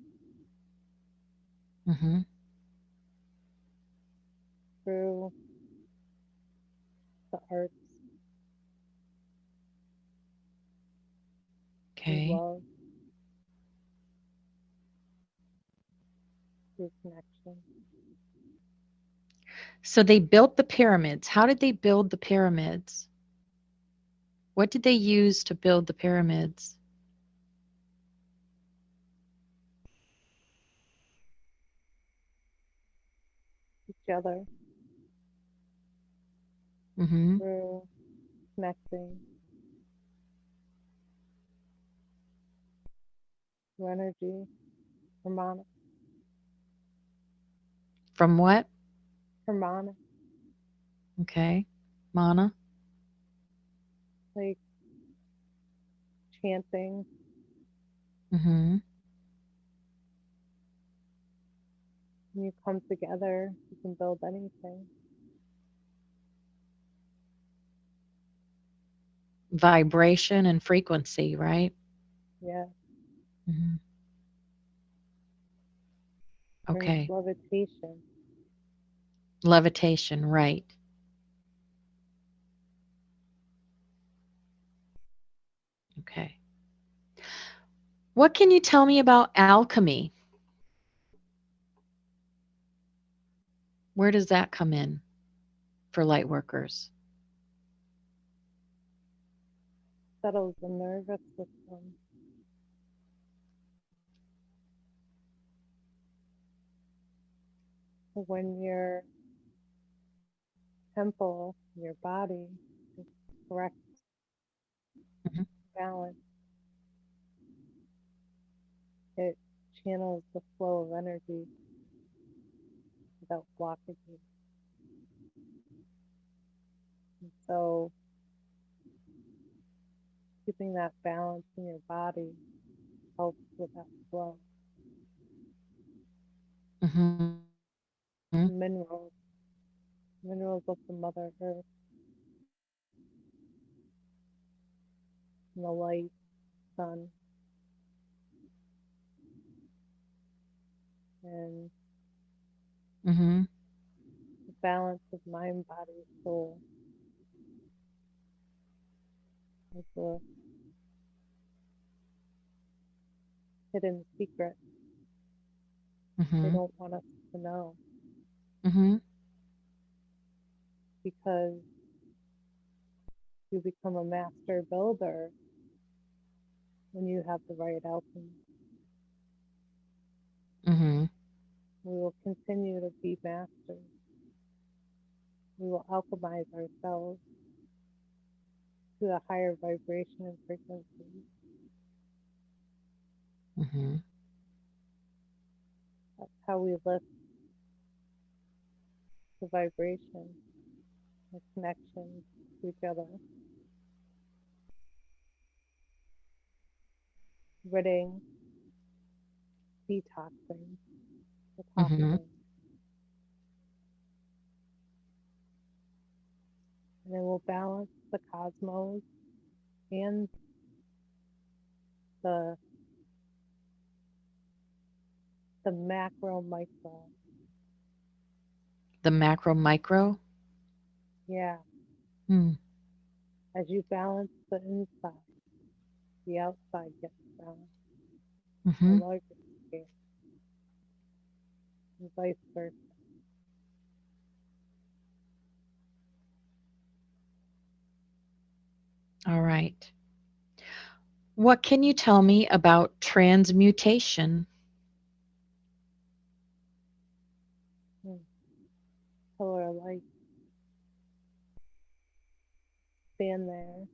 Mhm. through the arts, through Okay. love, through connection. So they built the pyramids. How did they build the pyramids? What did they use to build the pyramids? each other Mhm. through connecting through energy, harmonic, From what? harmonic, Okay. Mana? like chanting. Mhm. When you come together, you can build anything. Vibration and frequency, right? Yeah, Mhm. brings Okay. levitation. Levitation, right. Okay. What can you tell me about alchemy? Where does that come in for light workers? Settles the nervous system. So when your temple, your body is correct Mhm. balance, it channels the flow of energy without blockages. And so keeping that balance in your body helps with that flow. Mhm. Minerals, minerals of the Mother Earth and the light, sun, and Mhm. the balance of mind, body, soul is the hidden secret they Mhm. don't want us to know, Mhm. because you become a master builder when you have the right alchemy. Mhm. We will continue to be masters. We will alchemize ourselves to a higher vibration and frequency. Mhm. That's how we lift the vibration, the connection to each other, ridding, detoxing the Mhm. toxins, and it will balance the cosmos and the the macro micro. The macro micro? Yeah, Hmm. as you balance the inside, the outside gets balanced on a Mhm. larger scale, and vice versa. All right. What can you tell me about transmutation? Mm. Pillar of light, stand there,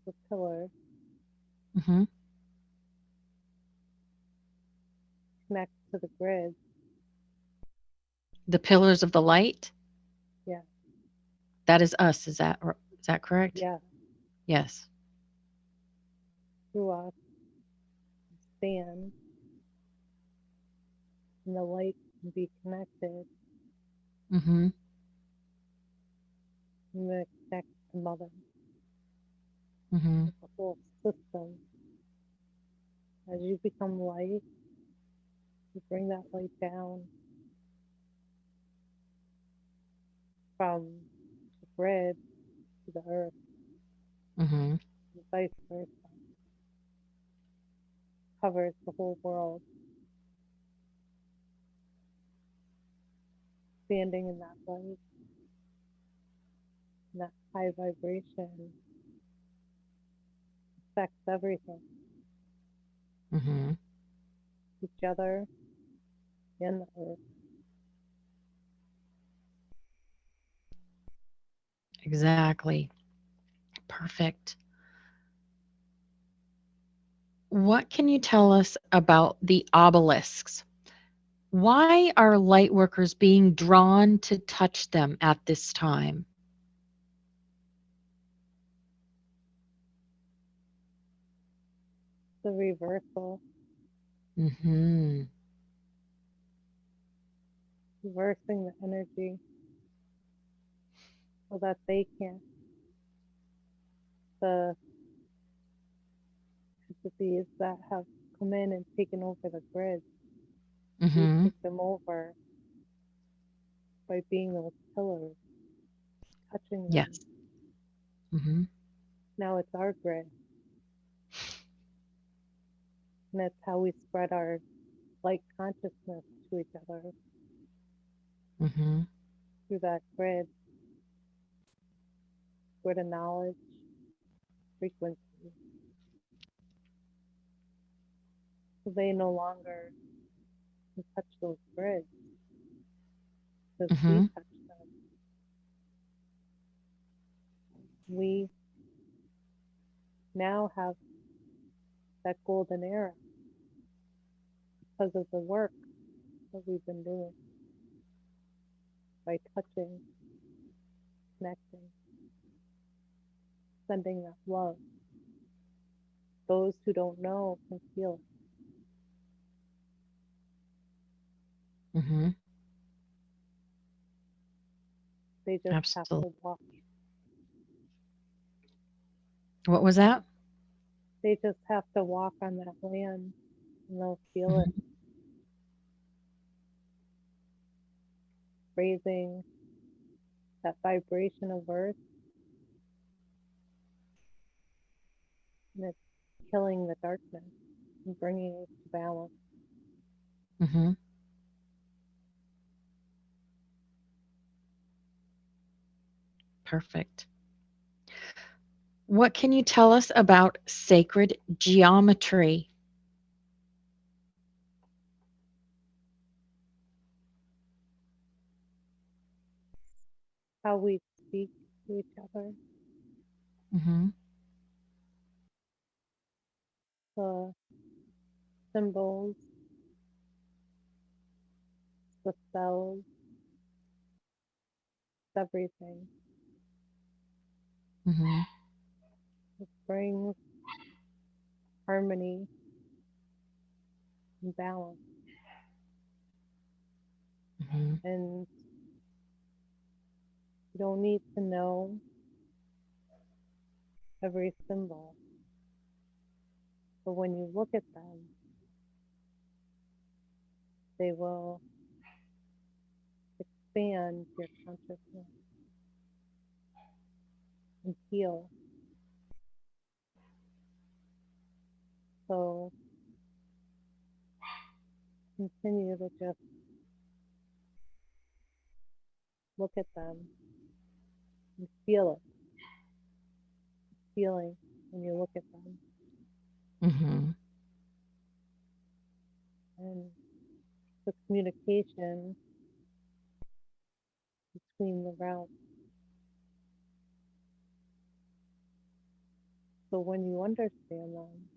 the pillar, Mhm. connect to the grid. The pillars of the light? Yeah, That is us, is that correct? yeah, Yes. through us, stand, and the light can be connected, Mhm. and then it connects to mother, Mhm. with the whole system. As you become light, you bring that light down from the grid to the earth, Mhm. and vice versa, covers the whole world, standing in that light, and that high vibration affects everything, Mhm. each other and the earth. Exactly. Perfect. What can you tell us about the obelisks? Why are light workers being drawn to touch them at this time? The reversal, Mhm. reversing the energy so that they can, the entities that have come in and taken over the grid, we Mhm. take them over by being those pillars, touching them. Yes. Mhm. Now it's our grid, and that's how we spread our light consciousness to each other Mhm. through that grid of knowledge, frequency. So they no longer can touch those grids because we Mhm. touch them. We now have that golden era because of the work that we've been doing by touching, connecting, sending that love. Those who don't know can feel it. Mhm. They just have Absolutely. to walk. What was that? They just have to walk on that land and they'll feel it Mhm. raising that vibration of earth, and it's killing the darkness and bringing it to balance. Mhm. Perfect. What can you tell us about sacred geometry? How we speak to each other, Mhm. the symbols, the spells, everything. Mhm. It brings harmony and balance. Mhm. And you don't need to know every symbol, but when you look at them, they will expand your consciousness and heal. So continue to just look at them and feel it, feeling when you look at them. Mhm. And the communication between the realms. So when you understand them,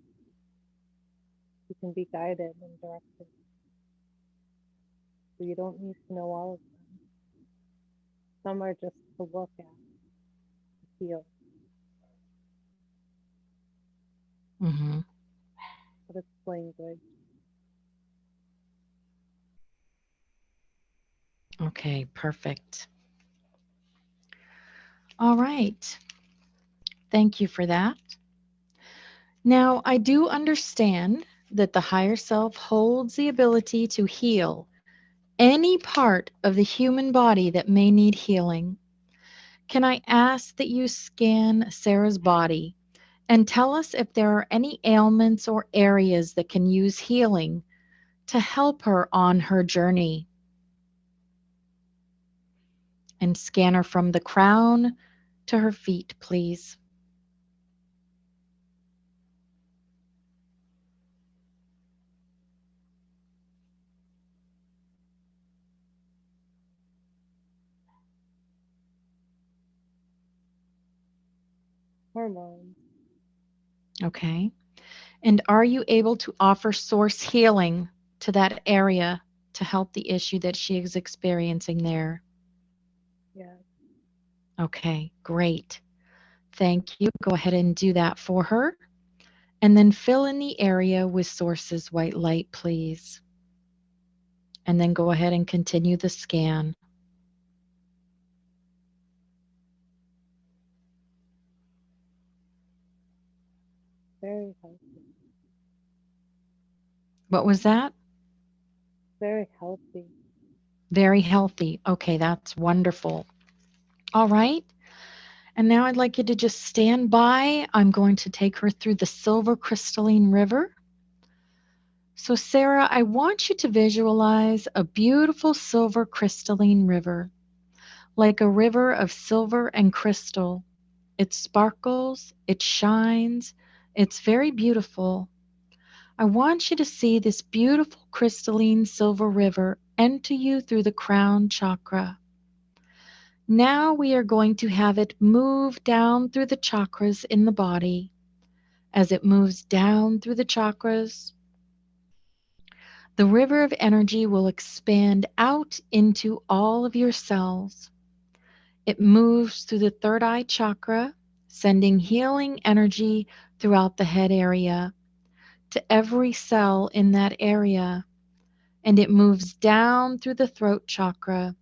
you can be guided and directed. So you don't need to know all of them. Some are just to look at, to feel, Mhm. but it's language. Okay, perfect. All right. Thank you for that. Now, I do understand that the higher self holds the ability to heal any part of the human body that may need healing. Can I ask that you scan Sarah's body and tell us if there are any ailments or areas that can use healing to help her on her journey? And scan her from the crown to her feet, please. hormones. Okay. And are you able to offer source healing to that area to help the issue that she is experiencing there? Yes, Okay, great. Thank you. Go ahead and do that for her. And then fill in the area with source's white light, please. And then go ahead and continue the scan. very healthy, What was that? very healthy. Very healthy. Okay, that's wonderful. All right. And now I'd like you to just stand by. I'm going to take her through the silver crystalline river. So, Sarah, I want you to visualize a beautiful silver crystalline river, like a river of silver and crystal. It sparkles, it shines, it's very beautiful. I want you to see this beautiful crystalline silver river enter you through the crown chakra. Now we are going to have it move down through the chakras in the body. As it moves down through the chakras, the river of energy will expand out into all of your cells. It moves through the third eye chakra, sending healing energy throughout the head area to every cell in that area. And it moves down through the throat chakra,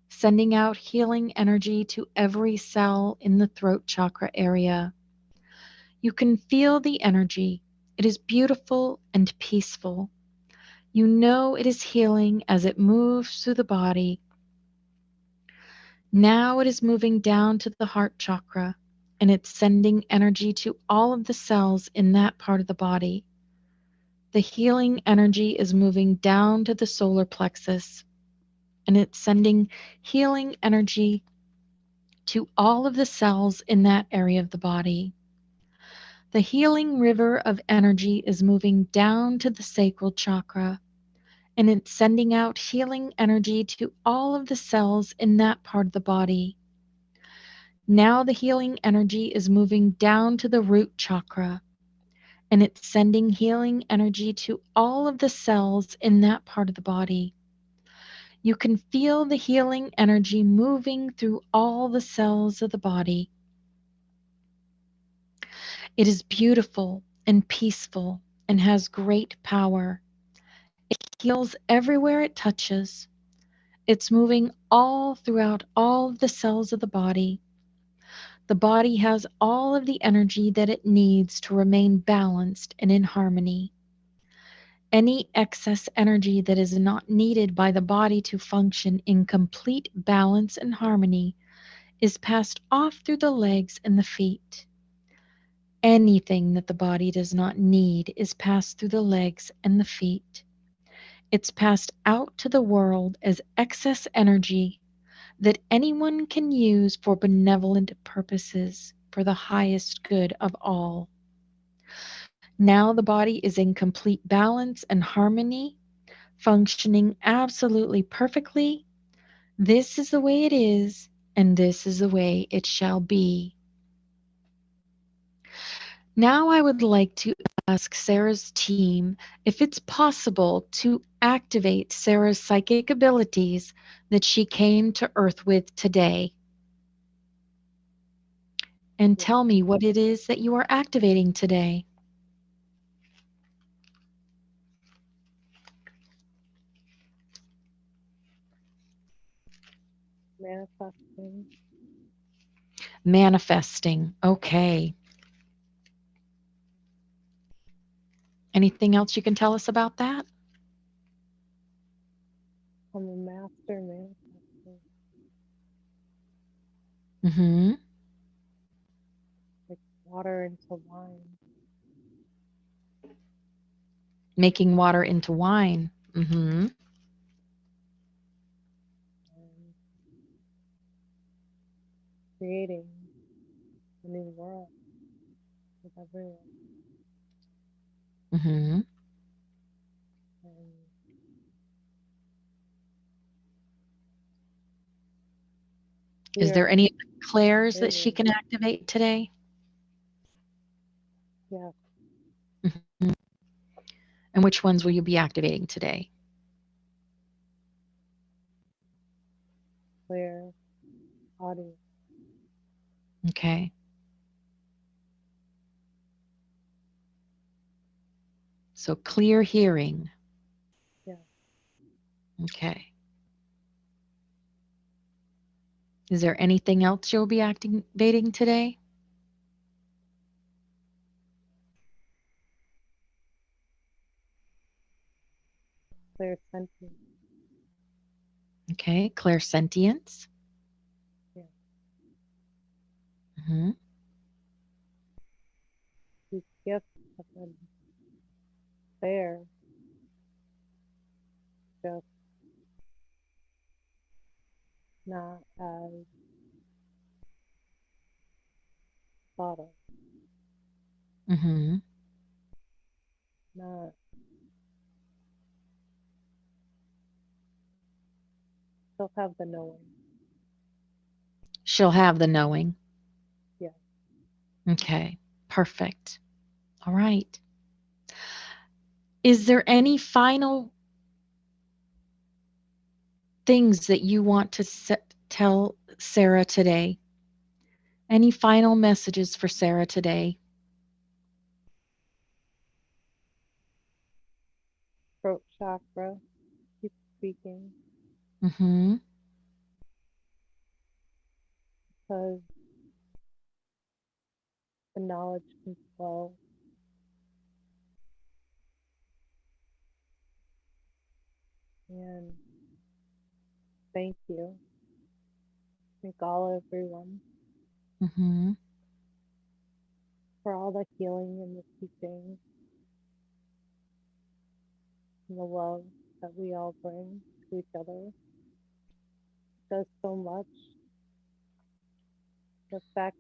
sending out healing energy to every cell in the throat chakra area. You can feel the energy. It is beautiful and peaceful. You know it is healing as it moves through the body. Now it is moving down to the heart chakra and it's sending energy to all of the cells in that part of the body. The healing energy is moving down to the solar plexus and it's sending healing energy to all of the cells in that area of the body. The healing river of energy is moving down to the sacral chakra and it's sending out healing energy to all of the cells in that part of the body. Now the healing energy is moving down to the root chakra and it's sending healing energy to all of the cells in that part of the body. You can feel the healing energy moving through all the cells of the body. It is beautiful and peaceful and has great power. It heals everywhere it touches. It's moving all throughout all of the cells of the body. The body has all of the energy that it needs to remain balanced and in harmony. Any excess energy that is not needed by the body to function in complete balance and harmony is passed off through the legs and the feet. Anything that the body does not need is passed through the legs and the feet. It's passed out to the world as excess energy that anyone can use for benevolent purposes for the highest good of all. Now the body is in complete balance and harmony, functioning absolutely perfectly. This is the way it is, and this is the way it shall be. Now I would like to ask Sarah's team if it's possible to activate Sarah's psychic abilities that she came to Earth with today. And Yes. tell me what it is that you are activating today. Manifesting, Manifesting. Okay. Anything else you can tell us about that? I'm a master manifester, Mm-hmm. like water into wine Making water into wine. Mm-hmm. and creating a new world with everyone. Mm-hmm. And we Is there are any clairs that she creators. can activate today? Yeah. Mhm. And which ones will you be activating today? Clear audience. Okay. So clear hearing. Yeah. Okay. Is there anything else you'll be activating today? Clear sentence. Okay. Clairsentience. Yeah. Hmm. These gifts have been there, just not as thought of, Hmm. not still have the knowing. She'll have the knowing. Yeah. Okay. Perfect. All right. Is there any final things that you want to tell Sarah today? Any final messages for Sarah today? Throat chakra. Keep speaking Hmm. because the knowledge can flow. And thank you. Thank all everyone Hmm. for all the healing and the teaching and the love that we all bring to each other. It does so much. The fact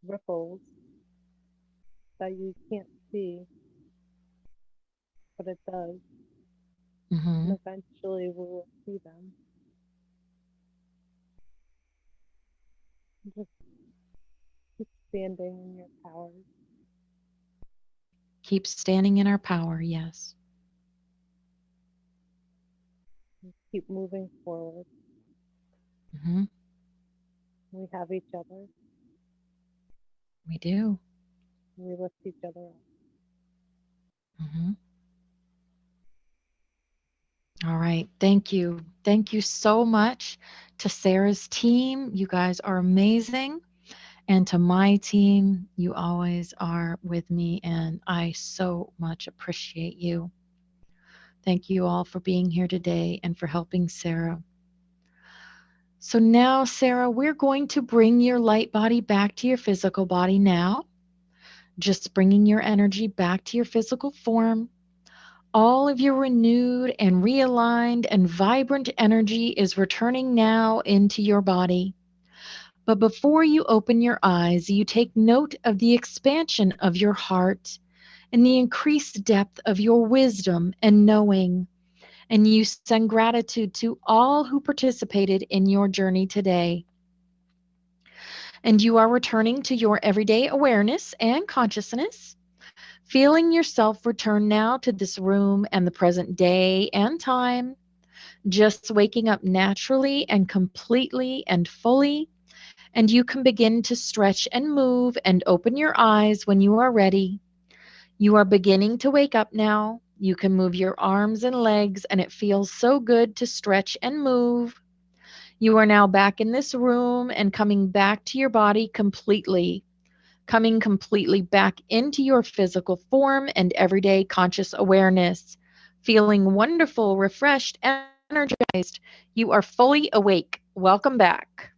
ripples that you can't see, but it does. Hmm. And eventually we will see them. Just keep standing in your power Keep standing in our power. Yes. and keep moving forward. Hmm. We have each other. We do. We lift each other up. Hmm. All right. Thank you. Thank you so much to Sarah's team. You guys are amazing. And to my team, you always are with me, and I so much appreciate you. Thank you all for being here today and for helping Sarah. So, now, Sarah, we're going to bring your light body back to your physical body now, just bringing your energy back to your physical form. All of your renewed and realigned and vibrant energy is returning now into your body. But before you open your eyes, you take note of the expansion of your heart and the increased depth of your wisdom and knowing. And you send gratitude to all who participated in your journey today. And you are returning to your everyday awareness and consciousness, feeling yourself return now to this room and the present day and time, just waking up naturally and completely and fully. And you can begin to stretch and move and open your eyes when you are ready. You are beginning to wake up now. You can move your arms and legs, and it feels so good to stretch and move. You are now back in this room and coming back to your body completely, coming completely back into your physical form and everyday conscious awareness, feeling wonderful, refreshed, energized. You are fully awake. Welcome back.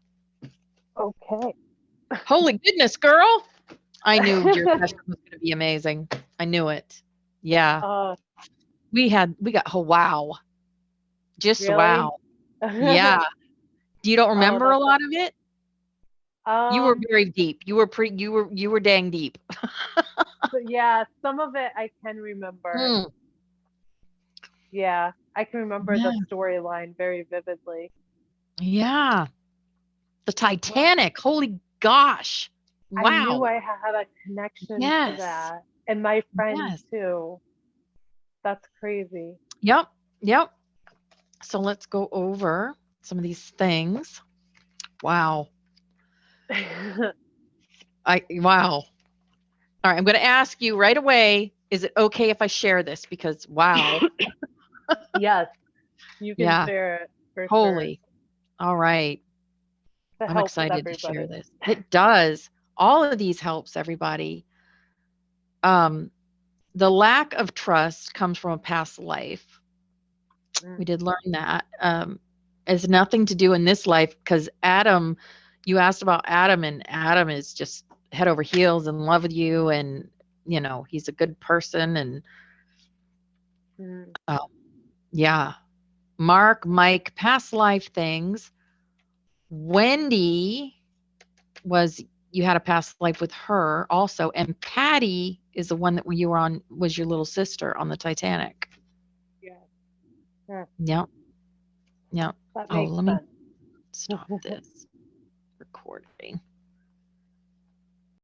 Okay. Holy goodness, girl. I knew your session was going to be amazing. I knew it. Yeah. uh, We got, oh, wow. Just really? wow. Yeah. You don't Oh, remember a that's lot of it? You were um. very deep. You were dang deep. So yeah, some of it I can remember. Mm, Yeah, I can remember the yeah. storyline very vividly. Yeah. The Well, Titanic. Holy gosh. I knew Wow. I had a connection to Yes. that. And my friend Yes. too. That's crazy. Yep. Yep. So let's go over some of these things. Wow. Wow. All right. I'm going to ask you right away, is it okay if I share this? Because wow. Yes, you can Yeah. share it for sure Holy. All right. to I'm help with excited to share everybody. this. It does. All of these helps everybody. Um, the lack of trust comes from a past life. Mm, We did learn that. It's nothing to do in this life because Adam, you asked about Adam, and Adam is just head over heels in love with you, and he's a good person, and mm, uh, yeah. Mark, Mike, past life things. Wendy was you had a past life with her also, and Patty is the one that you were on was your little sister on the Titanic. yes. Yeah, Yep, yep. that Oh, makes let me sense. stop this recording.